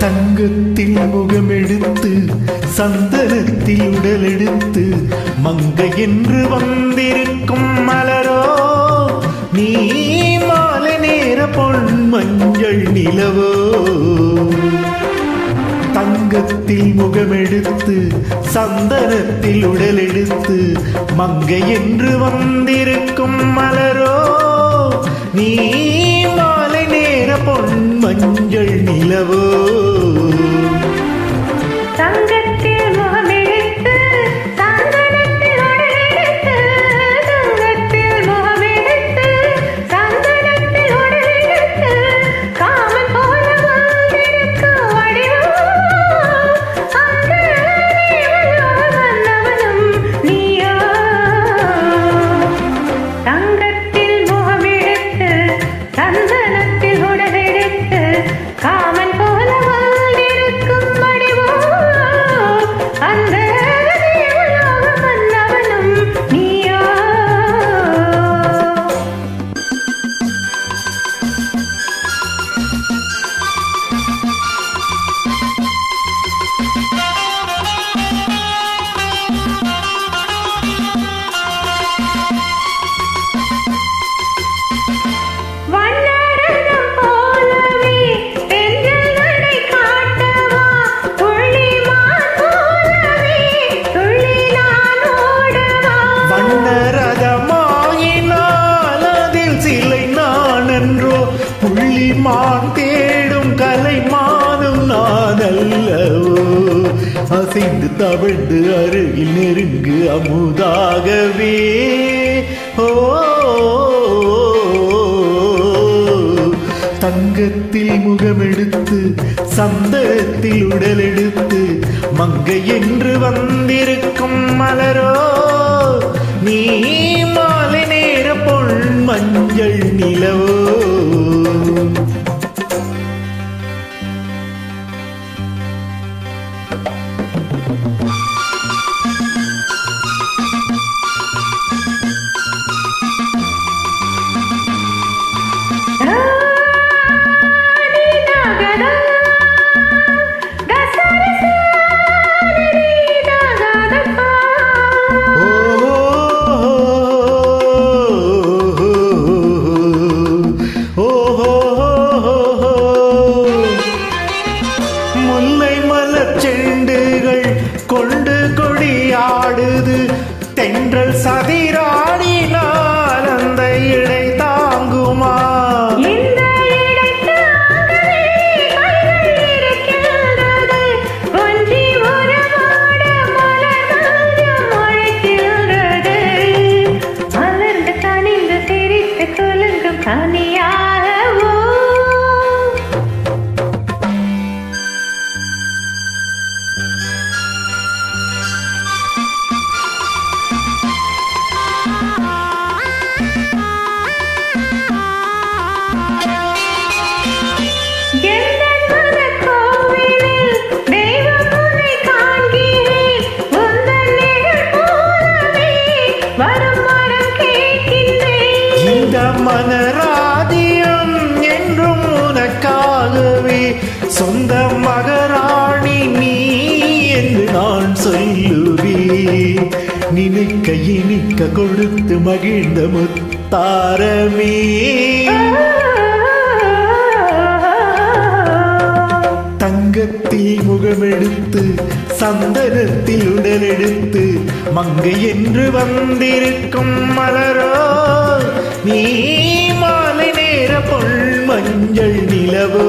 தங்கத்தில் முகமெடுத்து சந்தனத்தில் உடலெடுத்து மங்கை என்று வந்திருக்கும் மலரோ நீ மாலை நேர பொன் மஞ்சள் நிலவோ. தங்கத்தில் முகமெடுத்து சந்தனத்தில் உடலெடுத்து மங்கை என்று வந்திருக்கும் மலரோ நீ மாலை நேர பொன் மஞ்சள் நிலவோ. புள்ளிமான் தேடும் கலைமானும் நானல்லவோ அசைந்து தவழ்ந்து அருகில் நெருங்கு அமுதாகவே. ஓ தங்கத்தில் முகமெடுத்து சந்தனத்தில் உடலெடுத்து மங்கை என்று வந்திருக்கும் மலரோ நீ மாலை நேர பொன் மஞ்சள் நிலவோ. செண்டுகள் கொண்டு கொடியாடுது தென்றல் சதிராடினால் அந்த இடை தாங்குமா. மனராதியம் என்றும் உனக்காகவே சொந்த மகராணி நீ என்று நான் சொல்லுவேன். நினைக்க இனிக்க கொடுத்து மகிழ்ந்த முத்தாரமே. தங்கத்தில் முகமெடுத்து சந்தனத்தில் உடலெடுத்து மங்கை என்று வந்திருக்கும் மலரோ நீ மாலை நேர பொன் மஞ்சள் நிலவோ.